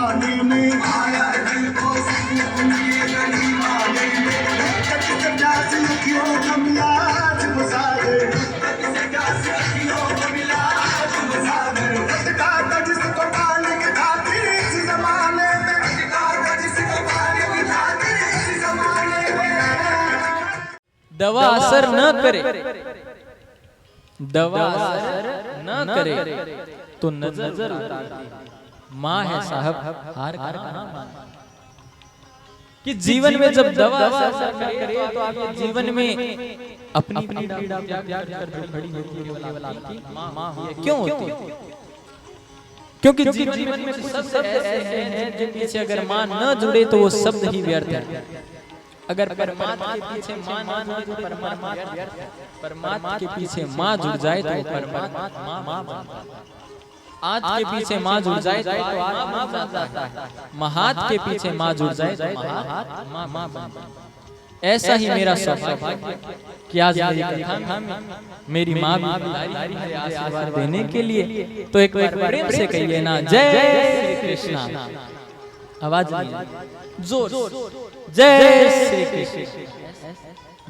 पानी में आया दिल को ये नहीं पानी में कट प्यास लखियों का मिला जब सागर से प्यास लखियों का मिला जब सागर का जिसको पाने की खातिर इस जमाने में का जिसको पाने की खातिर इस जमाने में दवा असर न करे, दवा असर न करे तो नजर उतारती माँ है साहब, हार कहाँ माने। कि जीवन में जब दवा असर करे तो आपके जीवन में अपनी पीड़ा त्याग कर जो खड़ी होती है केवल आपकी माँ है। क्यों होती है? क्योंकि जीवन में सब ऐसे हैं जिनके पीछे अगर माँ न जुड़े तो वो शब्द ही व्यर्थ है। अगर परमात्मा के पीछे माँ न जुड़े परमात्मा के पीछे माँ जुड़ जाए तो परमात्मा माँ, आज के पीछे माँ जुड़ जाए तो आज माँ बन जाता है, महात के पीछे माँ जुड़ जाए तो माँ बन जाता है। ऐसा ही मेरा सौभाग्य कि आज मेरी कथा में मेरी माँ भी बुलाई है आशीर्वाद देने के लिए। तो एक बार प्रेम से कहिए ना, जय श्री कृष्णा। आवाज जोर, जय श्री कृष्ण।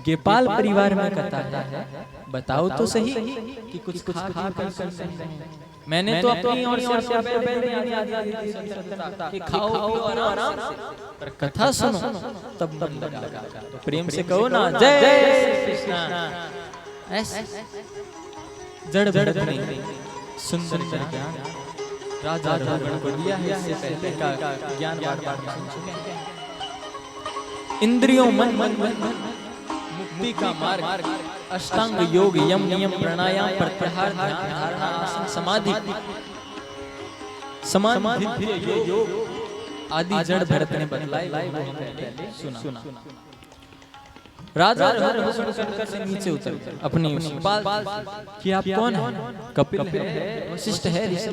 गेपाल परिवार में कथा है, बताओ तो सही कि कुछ खा कर करते हैं। मैंने तो अपनी और से कि खाओ पियो आराम से, पर कथा सुनो तब मन लगा। तो प्रेम से कहो ना, जय श्री कृष्ण। ऐसे जड़ जड़ नहीं सुंदर ज्ञान राजा रघुगण को दिया है, इससे पहले का ज्ञान बार-बार सुन चुके हैं। इंद्रियों मन मुक्ति का मार्ग, अष्टांग योग, यम नियम, प्राणायाम, प्रत्याहार, ध्यान, धारणा, आसन, समाधि, समाधि योग आदि जड़ भरत ने बतलाए। सुना राजा रघुगण से नीचे उतर अपनी बाल कि आप कौन हैं? कपिल है, वशिष्ठ है, ऋषि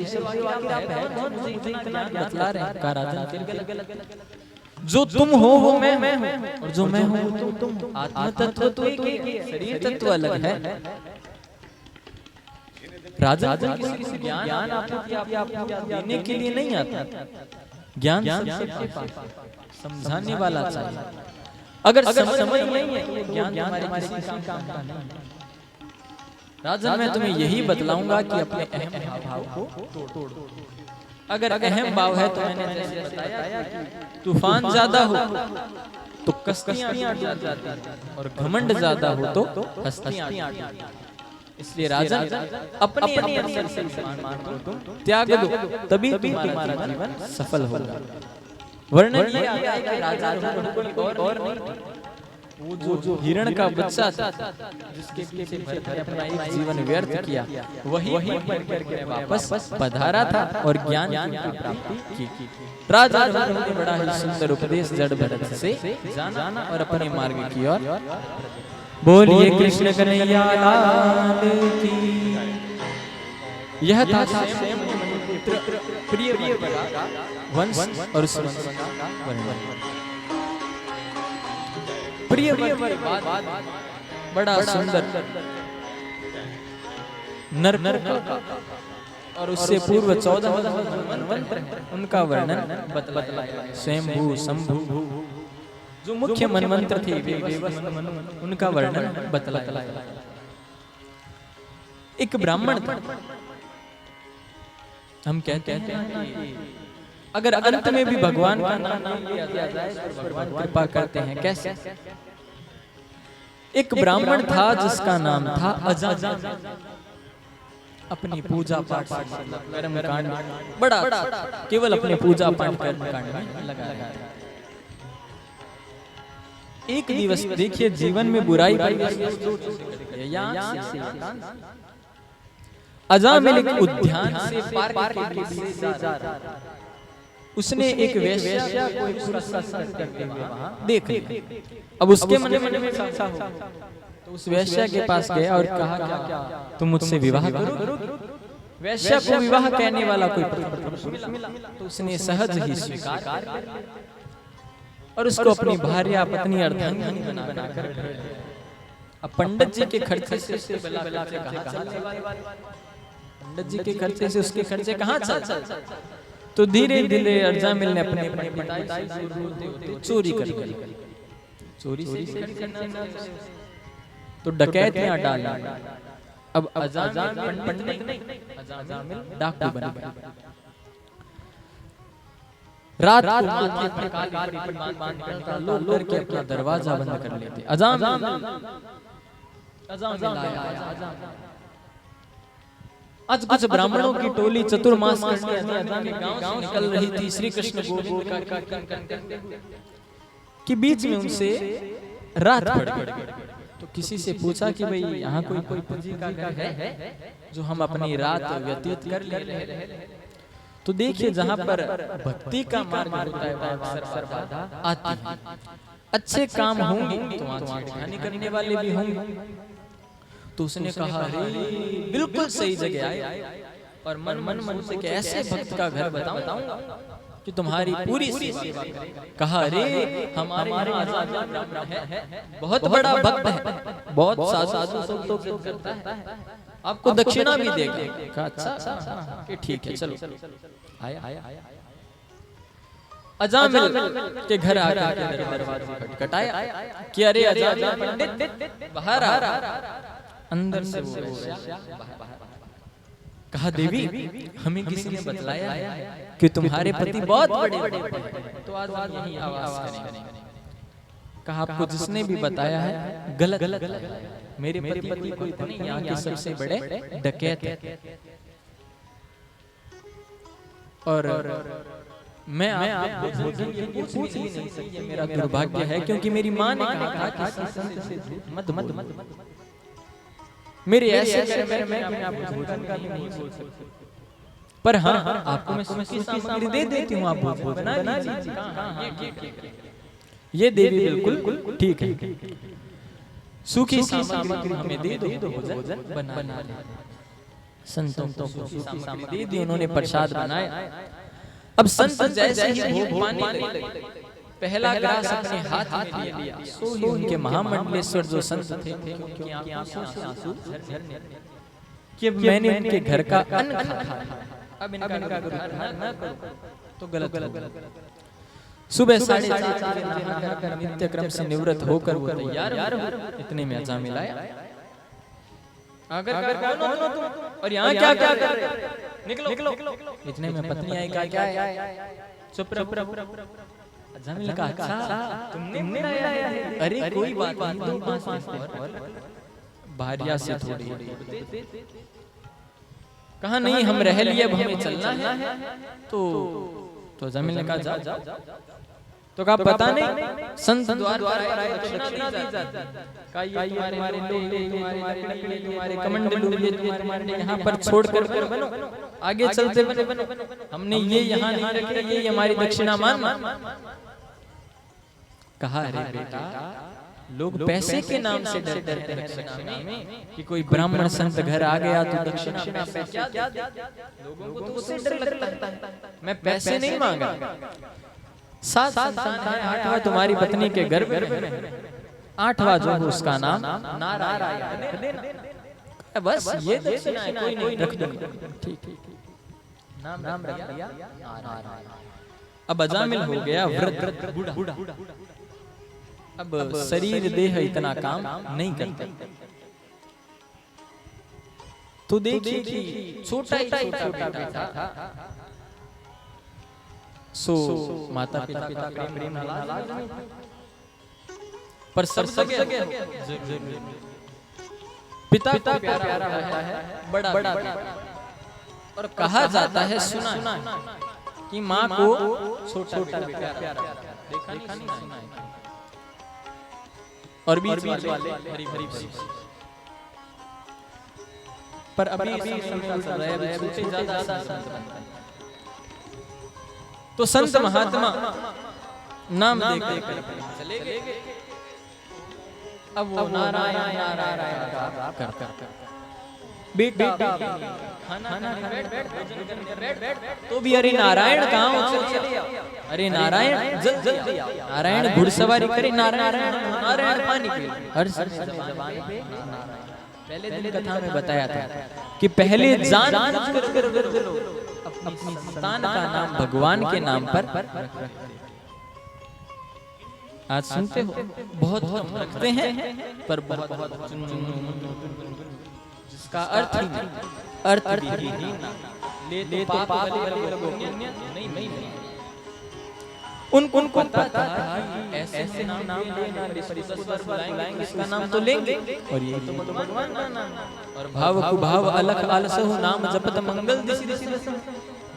बतला रहे हैं। राजा जो तुम हो वो मैं हूँ, और जो मैं हूँ वो तुम। आत्म तत्व तो एक है, शरीर तत्व अलग है। राजा किसी ज्ञान आपको देने के लिए नहीं आता, ज्ञान सबके पास समझाने वाला चाहिए। अगर समझ नहीं है तो ज्ञान हमारे किसी काम का नहीं। राजा मैं तुम्हें यही बतलाऊंगा कि अपने अहम भाव को तोड़ दो। अगर अहम भाव है तो मैंने जैसे बताया कि तूफान ज्यादा हो तो कश्तियां अट जाती हैं, और घमंड ज्यादा हो तो हस्तियां अट जाती हैं। इसलिए राजा अपने अंदर से सम्मान को तुम त्याग दो, तभी तुम्हारा जीवन सफल होगा। वर्णन ये आता है कि राजा और नहीं, वो जो हिरण का बच्चा था जिसके पीछे भरत ने अपना एक जीवन व्यर्थ किया, वही करके वापस पधारा था और ज्ञान की प्राप्ति की। राजा ने बड़ा ही सुंदर उपदेश जड़ भरत से जाना और अपने मार्ग की ओर। बोलिए कृष्ण कन्हैया लाल की। यह था प्रिय वंश और उस वंश का वर्णन। प्रिय बड़ा सुंदर नर और उससे पूर्व 14 मनवंतर उनका वर्णन बतलाया। स्वयंभू, शंभू, जो मुख्य मनवंतर थे उनका वर्णन बतलाया। एक ब्राह्मण था। हम कहते हैं अगर अंत में भी भगवान का नाम लिया जाए तो भगवान कृपा करते हैं। कैसे? एक ब्राह्मण था जिसका नाम था अजामिल। अपनी पूजा पाठ कर्म कांड बड़ा केवल अपने पूजा पाठ कर्म कांड में लगा। एक दिवस देखिए जीवन में बुराई अजामिल एक उद्यान से पार्क के बीच से जा रहा था। उसने एक वेश्या को एक पुरुष का संग करते हुए वहां देख लिया। अब उसके मन में इच्छा हो तो उस वेश्या के पास गया और कहा क्या तुम मुझसे विवाह करोगे? वेश्या को विवाह कहने वाला कोई पुरुष मिला तो उसने सहज ही स्वीकार कर और उसको अपनी भार्या पत्नी अर्धांगिनी बनाकर अब पंडित जी के खर्चे से पंडित जी के खर्चे से उसके खर्चे कहाँ चल तो धीरे धीरे अजामिल ने अपने पिताजी से दूर होते होते चोरी कर ली। चोरी से तो डकैत यहाँ डाला। अब अजामिल पंडित नहीं, अजामिल डाकू बन गया। रात को माथे पर काली पट्टी बांध कर लोग डर के अपना दरवाजा बंद कर लेते। अजामिल आया। आज कुछ ब्राह्मणों की टोली चतुर्मास करने अजामिल के गांव से निकल रही थी। श्री कृष्ण गोविंद का कीर्तन के बीच में उनसे रात पड़ गई। तो किसी से पूछा कि भाई यहाँ कोई पंजी का घर है जो हम अपनी रात व्यतीत कर ले। तो देखिए जहाँ पर भक्ति का मार्ग होता है वहाँ अक्सर बाधा आती है। अच्छे काम होंगे तो वहाँ छेड़खानी करने वाले भी होंगे। तो उसने कहा अरे बिल्कुल सही जगह आए और मन से कि ऐसे भक्त का घर बताऊंगा कि तुम्हारी पूरी सेवा करे। कहा अरे हमारे ब्राह्मण है, बहुत बड़ा भक्त है, बहुत साधु संतों की करता है, आपको दक्षिणा भी देगा। कहा अच्छा कि ठीक है चलो। आया अजामिल के घर आकर दरवाजा खटखटाया कि अरे अजामिल पंडित बाहर आ। अंदर से कहा देवी हमें किसी ने बतलाया कि तुम्हारे पति बहुत बड़े तो आज यही आवाज करेंगे। कहा आपको जिसने भी बताया है गलत। मेरे पति कोई नहीं, यहाँ के सबसे बड़े डकैत है। और मैं आपको भोजन के लिए पूछ ही नहीं सकती, मेरा दुर्भाग्य है क्योंकि मेरी माँ ने कहा कि संत से मत मेरे ऐसे मैं आपको भोजन का नहीं बोल सकती, पर हाँ आपको मैं सूखी सामग्री दे देती हूँ, आप भोजन बना लीजिए। ये देवी बिल्कुल ठीक है, सूखी सामग्री हमें दे दो, भोजन बना ले। संतों को सूखी सामग्री दी, उन्होंने प्रसाद बनाया। अब संत जैसे ही भोग पाने लगे, पहला ग्रास अपने हाथ में लिया। सो ही उनके महामंडलेश्वर जो संत थे उनकी आंखों से आंसू झरने कि मैंने इनके घर का अन्न खाया, अब इनका न करो तो गलत। सुबह 4:30 बजे नित्य क्रम से निवृत्त होकर वो तैयार हो। इतने में अजामिल आया। अगर कौन हो तुम और यहाँ क्या कर रहे? निकलो। इतने में पत्नी आई, कहा क्या है? चुप रहो। अजामिल ने कहा अच्छा तुमने लाया है? अरे कोई बात नहीं, भारिया से थोड़ी। कहा नहीं हम रह लिए, अब हमें चलना है। तो अजामिल ने कहा जाओ। तो कहा पता नहीं संत द्वार पर आए तो दक्षिणा दी जाती। कहा ये तुम्हारे लोहे, तुम्हारे लकड़ी, तुम्हारे कमंडलू, ये तुम्हारे यहाँ पर छोड़कर बनो, आगे चलते बनो। हमने ये यहाँ नहीं रखे, ये हमारी दक्षिणा मान। कहा अरे बेटा लोग पैसे के नाम से डरते हैं दक्षिणा में कि कोई ब्राह्मण संत घर आ गया तो दक्षिणा पैसे क्या दे? लोगों को तो उससे डर लगता है। मैं पैसे नहीं मांगा। 7 संतान है, 8वां तुम्हारी पत्नी के गर्भ में, 8वां जो है उसका नाम नारायण। बस ये दक्षिणा है, कोई नहीं, रख दूंगा। ठीक नाम रख दिया नारायण। अब अजामिल हो गया वृद्ध बूढ़ा। अब शरीर देह इतना काम नहीं करता। तो देखिए कि छोटा बेटा था। सो माता पिता का प्रेम नाराज नहीं, पर सब जगह पिता को प्यारा होता है बड़ा। और कहा जाता है, सुना कि माँ को छोटा प्यारा, देखा नहीं सुना है। और बीच वाले हरी पर अभी समय चल रहा है, छोटे ज्यादा संत बनते हैं। तो संत महात्मा नाम देकर चले गए। अब वो नारायण कर बेटा खाना तो भी अरे नारायण कहाँ? अरे नारायण जल्दी आओ। नारायण घुड़सवारी करे, नारायण पानी पी। हर जबान पे पहले दिन कथा में बताया था कि पहले जान कर अपनी संतान का नाम भगवान के नाम पर रखते हैं। आज सुनते हो बहुत कम रखते हैं, पर बहुत जिसका अर्थ ही नहीं, अर्थ भी ले तो पाप वाले लोगों को नहीं उनको पता था कि ऐसे नाम लेना बुलाएंगे, इसका नाम तो लेंगे, और ये तो भगवान का नाम। और भाव को भाव अलख आलसहु नाम जपत मंगल दिसि दिसि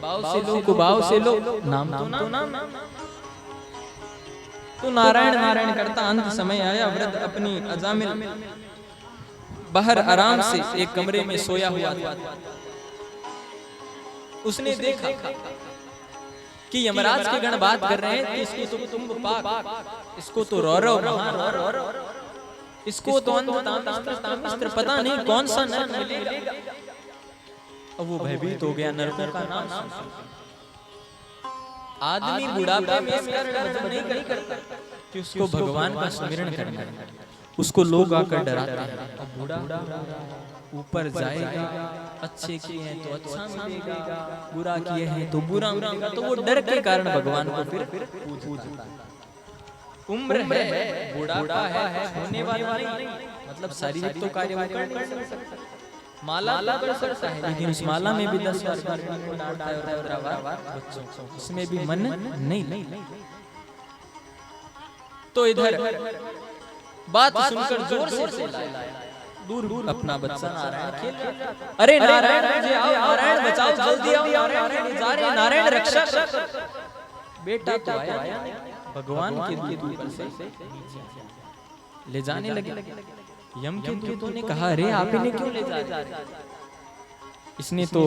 भाव से लो को भाव से लो, नाम तो नाम। तो नारायण नारायण करता अंत समय आया, वृद्ध अपनी अजामिल बाहर आराम से एक कमरे में सोया हुआ था। उसने देखा कि यमराज के गण बात कर रहे हैं कि इसको तो तुम पाक, इसको तो रौरव महारौरव, इसको तो अंतमिस्त्र पता नहीं कौन सा नर मिलेगा। अब वो भयभीत हो गया, नरकों का नाम आदमी बुढ़ापे में नहीं करता कि उसको भगवान का स्मरण करना, उसको लोग आकर डराते हैं। अब बूढ़ा ऊपर जाएगा, अच्छे किए हैं तो अच्छा मिलेगा, बुरा किए हैं तो बुरा मिलेगा, तो वो डर के कारण भगवान को फिर पूजता है। उम्र है, बुढ़ापा है, होने वाला नहीं, मतलब शारीरिक तो कार्य कर नहीं सकता, माला कर सकता है, लेकिन उस माला में भी 10 बार डांटता है, इसमें भी मन नहीं। तो इधर बात सुनकर जोर से दूर अपना बच्चा नारायण खेल रहा, अरे नारायण मुझे आओ, नारायण बचाओ, जल्दी आओ, नारायण रक्षक। बेटा तो आया, भगवान के दूत ऊपर से ले जाने लगे। यम के दूतों ने कहा, अरे आप इन्हें क्यों ले जा रहे? इसने तो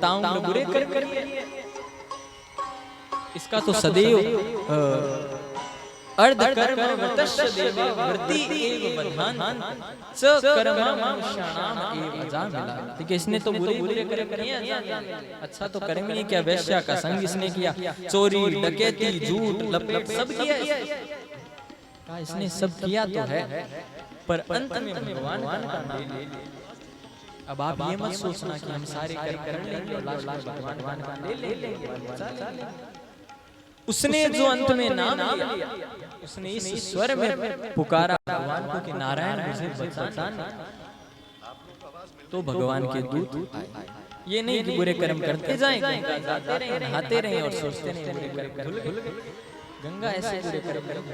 ताउम्र बुरे कर लिए, इसका तो सदैव अर्ध कर्म वतस्य देवा वृत्ति एव बंधन स कर्ममानुष्याणाम एव अजामिला। देखिए इसने तो बुरे कर्म किए, अच्छा तो कर्म ही क्या, वैश्या का संग इसने किया, चोरी डकैती झूठ लपलप सब किया इसने सब किया तो है, पर अंत में भगवान का नाम ले लिया। अब आप ये मत सोचना कि हम सारे कर्म कर लेंगे और लास्ट में भगवान का ले लेंगे। उसने जो अंत में नाम लिया, उसने इस स्वर में पुकारा भगवान को कि नारायण मुझे बचाना, तो भगवान के दूत आए। ये नहीं कि बुरे कर्म करते जाएंगे, जाते रहें, नहाते रहें और सोचते रहें बुरे कर्म धुल गए। गंगा ऐसे बुरे कर्म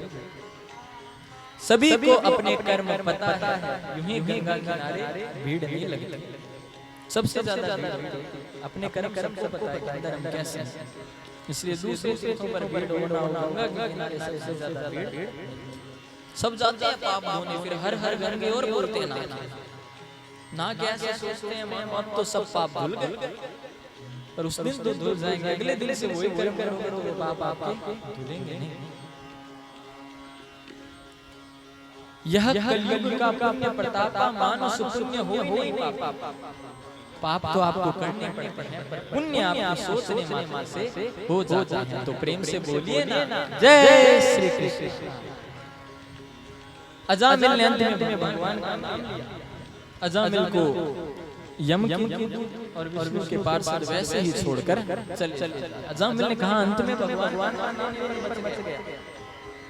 सभी को अपने कर्म पता है, यूं ही गंगा किनारे भीड़ नहीं लगती। सबसे ज्यादा अपने कर्म सबको पता है कि अंदर हम कैसे हैं, इसलिए दूसरे तीर्थों पर भीड़ होना होगा, गंगा के किनारे सबसे ज्यादा भीड़। सब जाते हैं पाप धोने, फिर हर गंगे और बोलते ना कैसे सोचते हैं अब तो सब पाप धुल गए, पर उस दिन तो धुल जाएंगे, अगले दिन से वही कर्म करोगे तो पाप आपके धुलेंगे नहीं। यह कलयुग का पुण्य प्रताप, मानुष पुण्य हो नहीं पाप तो आपको करने पड़ते हैं, पर पुण्य आपको सोचने मात्र से हो जाता है। तो प्रेम से बोलिए ना, जय श्री कृष्ण। अजामिल ने अंत में भगवान का नाम लिया। अजामिल को यम और विष्णु के पार्षद वैसे ही छोड़कर चल। अजामिल ने कहा, अंत में भगवान का नाम बच गया।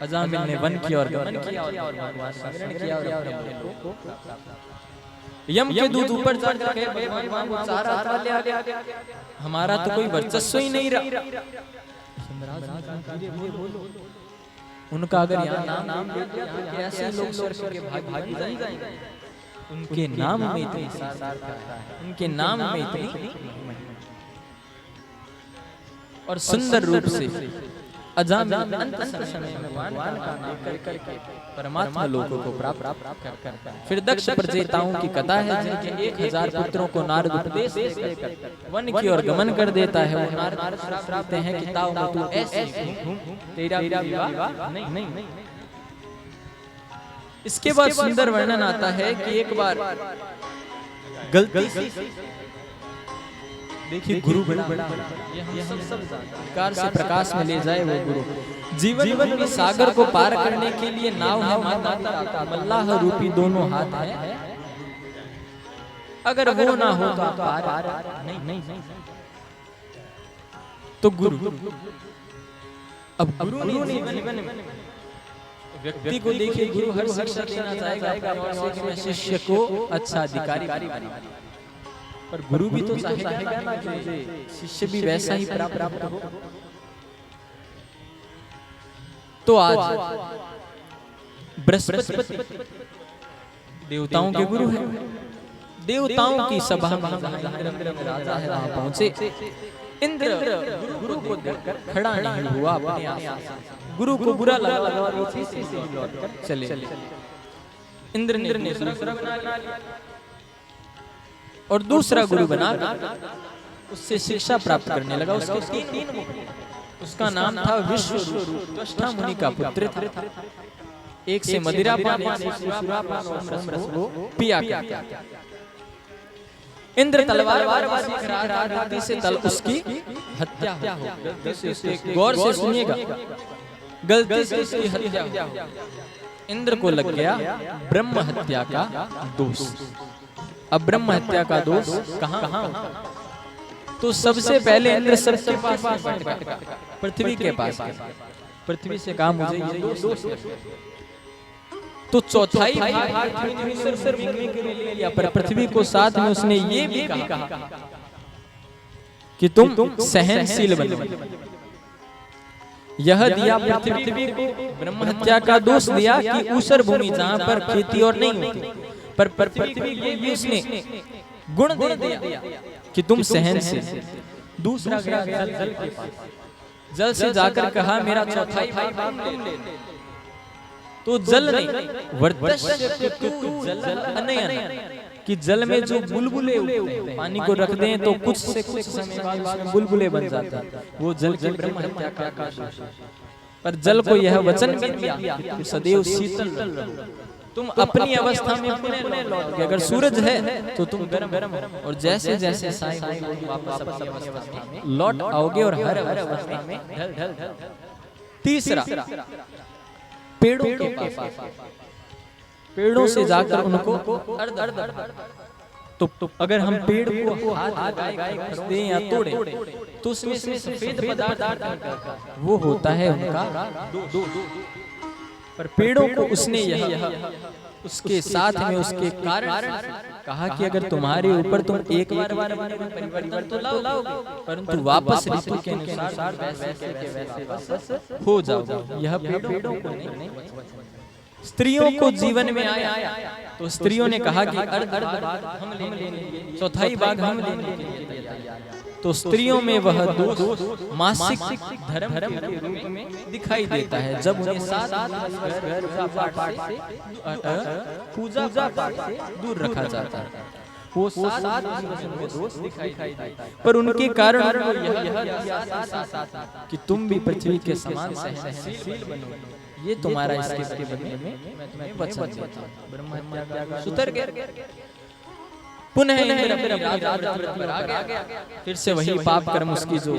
अजामिल ने वन किया और गमन किया और भगवान का स्मरण किया और अपने को यम के दूत ऊपर चढ़ गए, भगवान को चारा ले आ गया, हमारा तो कोई वर्चस्व ही नहीं रहा। उनका अगर यहाँ नाम ले दिया तो कैसे लोग स्वर्ग के भागी जाएंगे। उनके नाम में इतनी सार्थकता है, उनके नाम में इतनी और सुंदर रूप से अजामिल अंत समय में भगवान का नाम करके परमात्मा लोगों को प्राप्त करता है। फिर दक्ष प्रजेताओं की कथा है, जिनके 1000 पुत्रों को नारद उपदेश देकर वन की ओर गमन कर देता है। वो नारद श्राप हैं कि ताऊ तू ऐसे तेरा विवाह नहीं। इसके बाद सुंदर वर्णन आता है कि एक बार गलती से देखिए गुरु बड़ा प्रकार से प्रकाश में ले जाए वो गुरु। जीवन में सागर को पार करने के लिए नाव है माता पिता, मल्लाह रूपी दोनों हाथ है। अगर वो ना हो तो आप पार नहीं। तो गुरु, अब गुरु ने जीवन में व्यक्ति को देखिए, गुरु हर शिक्षा देना चाहेगा कि मैं शिष्य को अच्छा अधिकारी बनाऊं, पर गुरु भी तो चाहेगा ना कि शिष्य भी वैसा ही प्राप्त हो। तो आज बृहस्पति देवताओं के गुरु हैं। देवताओं की सभा में इंद्र राजा है वहां पहुंचे। इंद्र गुरु को देखकर खड़ा नहीं हुआ अपने आसन। गुरु को बुरा लगा और वो पीछे से लौटकर चले। इंद्र ने दूसरा बना लिया और दूसरा गुरु बना उससे शिक्षा प्राप्त करने लगा। उसके तीन मुख। उसका नाम था विश्वरूप, त्वष्टा मुनि का पुत्र था। एक से मदिरा पान, एक से सुरापान और सोमरस को पिया। इंद्र तलवार सीख रहा था, गलती से उसकी हत्या हो। गौर से सुनिएगा, गलती से उसकी हत्या हो। इंद्र को लग गया ब्रह्म हत्या का दोष। अब ब्रह्म हत्या का दोष कहाँ? तो सबसे पहले इंद्र सबके पास पृथ्वी के पास, पृथ्वी से कहा मुझे ये दोष है। तो चौथाई भाग पर पृथ्वी को साथ में उसने ये भी कहा कि तुम सहनशील बनो। यह दिया पृथ्वी को ब्रह्म हत्या का दोष दिया कि ऊसर भूमि जहां पर खेती और नहीं होती, पर पृथ्वी को ये उसने गुण दे दिया कि तुम सहनशील। दूसरा गया जल के पास, जल से जाकर कहा मेरा चौथाई भाग तुम ले। तो जल नहीं, वर्तस्य जल अनयन, कि जल में जो बुलबुले पानी को रख दें तो कुछ से कुछ समय बाद उसमें बुलबुले बन जाता है, वो जल की ब्रह्म हत्या का दोष है। पर जल को यह वचन भी दिया कि सदैव शीतल रहो, तुम अपनी अवस्था में पुनः लौटोगे। अगर सूरज है तो तुम गर्म और जैसे जैसे साय होगी वापस अपनी अवस्था में लौट आओगे और हर अवस्था में ढल। तीसरा पेड़ों के पास, पेड़ों से जाकर उनको तो अगर हम पेड़ को हाथ लगाए दें या तोड़े तो उसमें से सफेद पदार्थ वो होता है उनका दो। पर पेड़ों को उसने यह उसके साथ में उसके कारण कहा कि अगर तुम्हारे ऊपर तुम एक बार परिवर्तन तो लाओगे, परंतु वापस ऋतु के अनुसार वैसे हो जाओगे। यह पेड़ों को नहीं, स्त्रियों को जीवन में आया तो स्त्रियों ने कहा कि अर्ध भाग हम लेंगे, चौथाई भाग हम लेंगे। तो स्त्रियों में वह दोष मासिक धर्म के रूप में दिखाई देता है। जब उन्हें पूजा पाठ से दूर रखा जाता है, वो 7 में दोष दिखाई देता है। पर उनके कारण कि तुम भी पृथ्वी के समान सहनशील बनो, ये तुम्हारा इसके बदले में मैं तुम्हें वचन देता हूं। ब्रह्म हत्या का सुतर गया। पुनः इंद्र अपनी राजा पर आ गया। फिर से वही पाप कर्म उसकी जो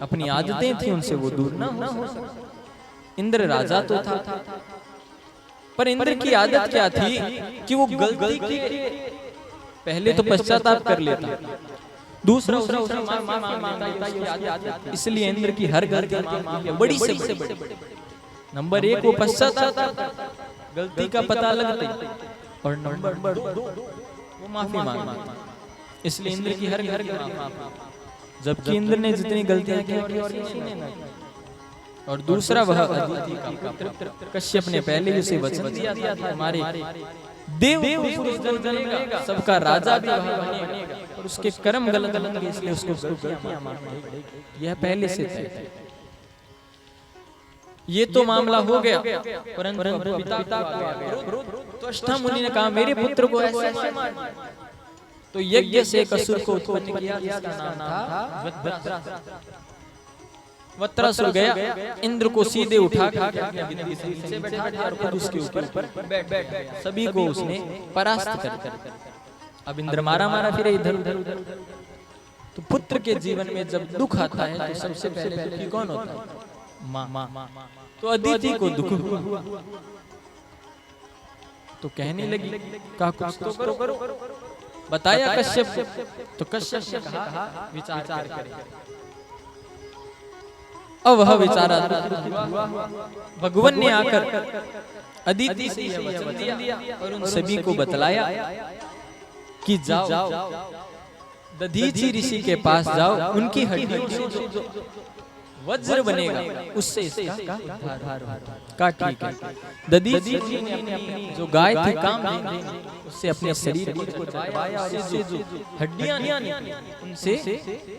अपनी आदतें थी उनसे वो दूर ना हो सके। इंद्र राजा तो था, पर इंद्र की आदत क्या थी कि वो गलती के पहले तो पश्चाताप कर लेता, दूसरा माफी मांगता। इसलिए इंद्र की हर गलती बड़ी से बड़ी। नंबर 1 वो पश्चाताप, गलती का पता लगता, और नंबर 2 वो माफी मांगता। इसलिए इंद्र की हर माफी, जबकि इंद्र ने जितनी गलतियां की और किसी ने नहीं। और दूसरा वह अदिति का पुत्र कश्यप ने पहले ही उसे वचन दिया था हमारे देव जन्मेगा, सबका राजा भी वह बनेगा, और उसके कर्म गलत होंगे इसलिए उसको गलतियां माफी पड़ेगी। यह पहले से तय। ये तो मामला हो गया, परंतु पिता को त्वष्टा मुनि ने कहा मेरे पुत्र को ऐसे मार। तो यज्ञ से एक असुर को उत्पन्न किया जिसका नाम था वत्रासुर। गया इंद्र को सीधे उठा नीचे बैठा और खुद उसके ऊपर बैठ सभी को उसने परास्त कर। अब इंद्र मारा फिरे इधर उधर। तो पुत्र के जीवन में जब दुख आता है तो सबसे पहले दुखी कौन होता है? माँ। तो अदिति को दुख हुआ तो कहने लगी कहा कुछ तो करो। बताया कश्यप, तो कश्यप ने कहा विचार करें। अब वह बेचारा भगवान ने आकर अदिति से यह वचन दिया और उन सभी को बतलाया कि जाओ दधीचि ऋषि के पास जाओ, उनकी हड्डियों से जो वज्र बनेगा उससे इसका उद्धार होगा। ठीक है। दधीचि जी ने अपनी जो गाय थी काम उससे अपने शरीर को चढ़ाया और इससे जो हड्डियां निकली उनसे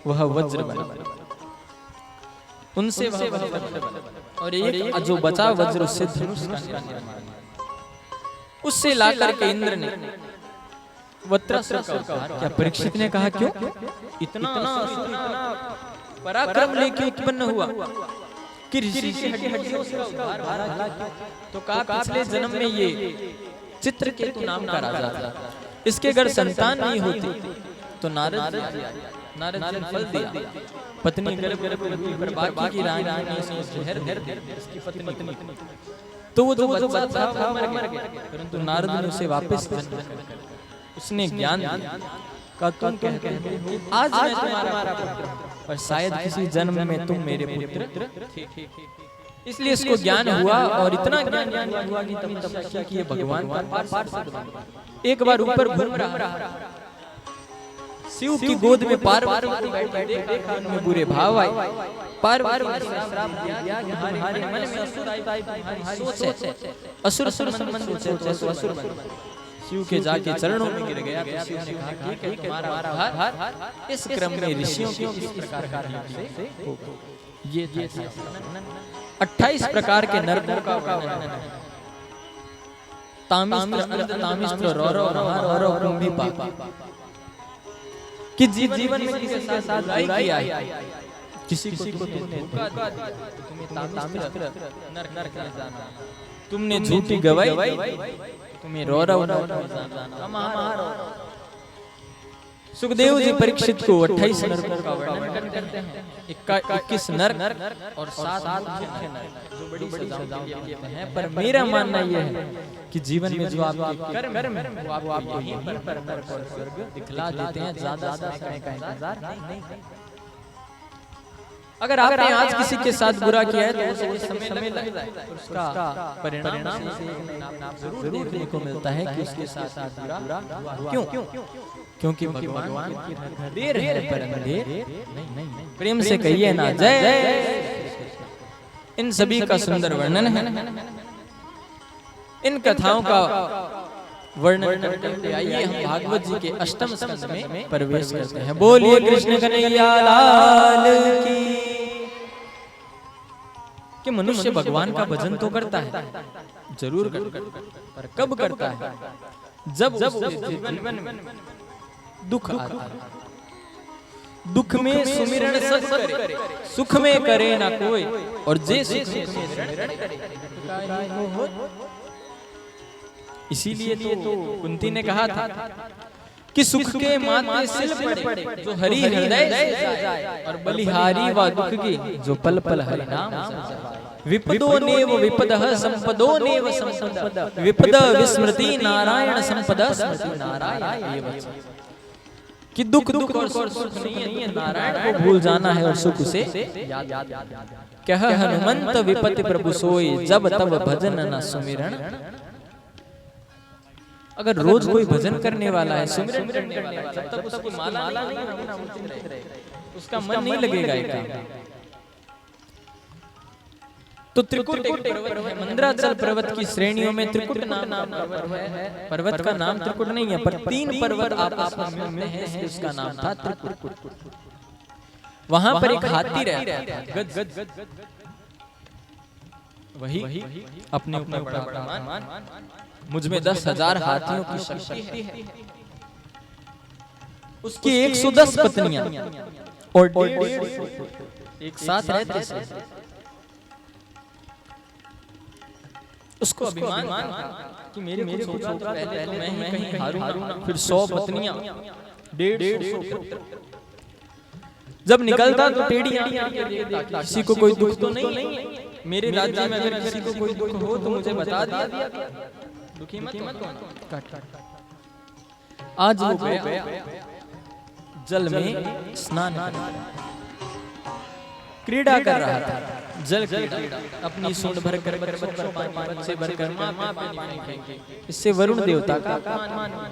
वह वज्र बना, उनसे वह वज्र बना और एक जो बचा वज्र उससे धनुष का निर्माण, उससे लाकर के इंद्र ने वज्रास्त्र का उद्धार किया। परीक्षित ने कहा क्यों इतना पराक्रम लेके उत्पन्न हुआ कि ऋषि की हड्डियों से उद्धार भला क्यों? तो कहा पिछले जन्म में ये चित्रकेतु नाम का राजा था, इसके अगर संतान नहीं होती तो नारद ने फल दिया, पत्नी गर्भ हुई पर बाकी की रानी ने इसको जहर दे दी इसकी पत्नी, तो वो जो बच्चा था वो मर गया, परंतु नारद ने उसे वापस उसने ज्ञान दिया का तुम कहते हो आज मैं तुम्हारा पुत्र हूं और शायद किसी जन्म में तुम मेरे पुत्र थे, इसलिए इसको ज्ञान हुआ और इतना ज्ञान हुआ कि तब तपस्या की भगवान का पार्षद बना। एक बार ऊपर घूम रहा शिव की गोद में पार्वती बैठी देखा, उनमें बुरे भाव आए, पार्वती ने श्राप दिया कि तुम्हारे मन में असुर आई, तुम्हारी सोच है असुर मन सोचे तो असुर बन। शिव के जाके चरणों में गिर गया तो शिव ने कहा ठीक है तुम्हारा उद्धार इस क्रम में ऋषियों की इस प्रकार का से होगा। ये 28 प्रकार के नरकों का वर्णन है। तामिस्त्र तामिस्त्र रौरव रौरव कुंभीपाक कि जीवन में किसी के साथ बुराई किया है, किसी को तुमने धोखा दिया तो तुम्हें तामिस्त्र नरक में जाना, तुमने झूठी गवाही तुम्हें रौरव जाना। सुखदेव जी परीक्षित को 28 नरकों का वर्णन करते हैं, 21 नरक और 7 मुख्य नरक जो बड़ी सजाओं के लिए हैं। पर मेरा मानना यह है कि जीवन में जो आपके कर्म है वो आपको यहीं पर नरक और स्वर्ग दिखला देते हैं, ज्यादा समय का इंतजार नहीं। अगर आपने आज किसी के साथ बुरा किया है तो उसे समय लग जाए, उसका परिणाम जरूर देखने को मिलता है कि उसके साथ बुरा क्यों? क्योंकि भगवान देर है पर अंधेर नहीं। प्रेम से कहिए ना जय। इन सभी का सुंदर वर्णन है, इन कथाओं का वर्णन करते आइए हम भागवत जी के अष्टम स्कंद में प्रवेश करते हैं। बोलिए कृष्ण कन्हैया लाल की। कि मनुष्य भगवान का भजन तो करता है, जरूर करता है, पर कब करता है? जब जीवन में दुख आता है, दुख में सुमिरन सब करे, सुख में करे ना कोई, और जे सुख में सुमिरन करे। इसीलिए तो कुंती ने कहा था कि सुख के माथे सिल पड़े जो हरि हृदय से जाए, और बलिहारी व दुख की जो पल पल हरि नाम विपदो नेव विपदः संपदो नेव संपद विपद विस्मृति नारायण संपदा स्मृति नारायण एव कि दुख और सुख नहीं है, नारायण को भूल जाना है और सुख से याद। कह हनुमंत विपति प्रभु सोई जब तब भजन न सुमिरन। अगर रोज कोई भजन करने वाला है, सुमिरन करने वाला है, जब तक उसकी माला नहीं होगी उसका मन नहीं लगेगा। तो त्रिकुट एक पर्वत है, मंदराचल पर्वत की श्रेणियों में त्रिकुट नाम पर्वत है। पर्वत का नाम त्रिकुट नहीं है, पर 3 पर्वत आपस में मिलते हैं, उसका नाम था त्रिकुट। वहां पर एक हाथी रहता था, गज। वही अपने ऊपर बड़ा मान, मुझ में 10,000 हाथियों की शक्ति है। उसकी 110 पत्नियां और 150 एक साथ रहते थे। उसको अभिमान था कि मेरे कुछ होगा तो पहले तो मैं ही कहीं हारूंगा, फिर 100 पत्नियां 150 पुत्र। जब निकलता तो टेढ़ी आंखें, किसी को कोई दुख तो नहीं है, मेरे राज्य में अगर किसी को कोई दुख हो तो मुझे बता दिया, दुखी मत होना। आज वो गया जल में स्नान क्रीड़ा कर रहा था, जल कीड़ा अपनी सूंड भर कर बच्चों पर बच्चे भर कर माँ पे पानी फेंके, इससे वरुण देवता का अपमान हुआ।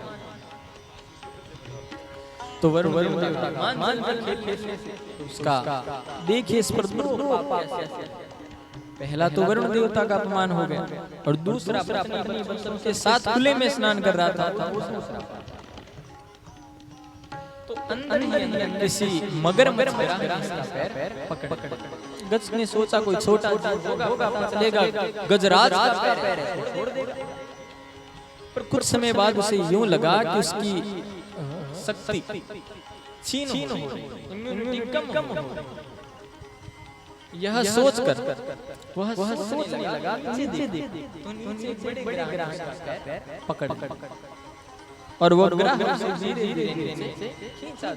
तो वरुण देवता का मान खेलने से उसका देखिए इस पर पहला तो वरुण देवता का अपमान हो गया, और दूसरा अपनी बच्चों के साथ खुले में स्नान कर रहा था। तो अंदर ही अंदर किसी मगरमच्छ का पैर पकड़, गज ने सोचा कोई छोटा होगा चलेगा, गजराज का पैर है छोड़ देगा। पर कुछ समय बाद उसे यूं लगा कि उसकी शक्ति छीन हो, इम्यूनिटी कम हो। यह सोचकर वह सोचने लगा नीचे देख, बड़े ग्राह का पैर पकड़, और वो ग्राह धीरे-धीरे खींचा,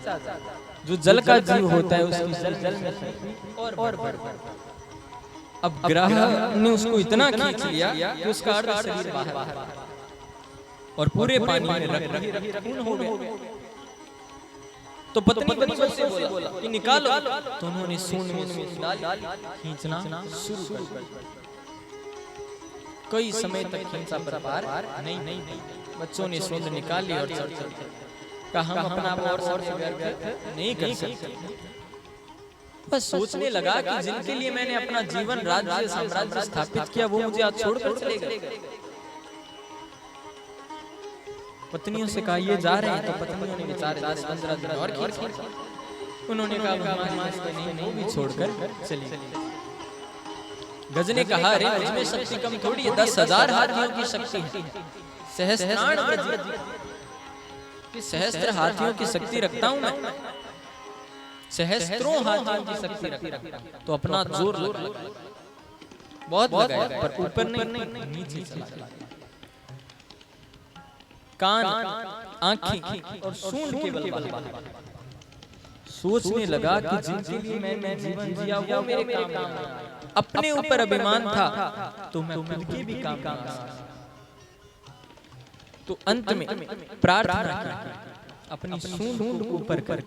जो जल का जीव होता है उसकी जल में और अब ग्राह ने उसको इतना खींच लिया कि उसका अर्ध शरीर बाहर और पूरे पानी में रख हो गया। तो पत्नी से बोला कि निकालो, तो उन्होंने सूंड में डाल खींचना शुरू कर दिया। कई समय तक खींचा पर पार नहीं। बच्चों ने सूंड निकाली और कहा हम अपना आप और नहीं कर सकते। बस सोचने लगा कि जिनके लिए मैंने अपना जीवन राज्य साम्राज्य स्थापित किया वो मुझे आज छोड़कर चले गए। पत्नियों से कहा ये जा रहे हैं, तो पत्नियों ने बेचारे 10-15 दिन और खींचा। उन्होंने कहा नहीं भी छोड़कर चली। गज ने कहा अरे मुझमें शक्ति कम थोड़ी है, 10,000 हाथियों की शक्ति है, सहस्त्र हाथियों की शक्ति रखता हूं मैं, सहस्त्रों हाथियों की शक्ति रखता हूं। तो अपना जोर बहुत लगाया, पर ऊपर नहीं नीचे चला। कान, आंखें और सूंड केवल बाहर। सोचने लगा कि जिनके लिए मैंने जीवन जिया वो मेरे काम आया। अपने ऊपर अभिमान था तो मैं खुद के भी काम आया। तो अंत में प्रार्थना की अपनी सूंड को ऊपर कर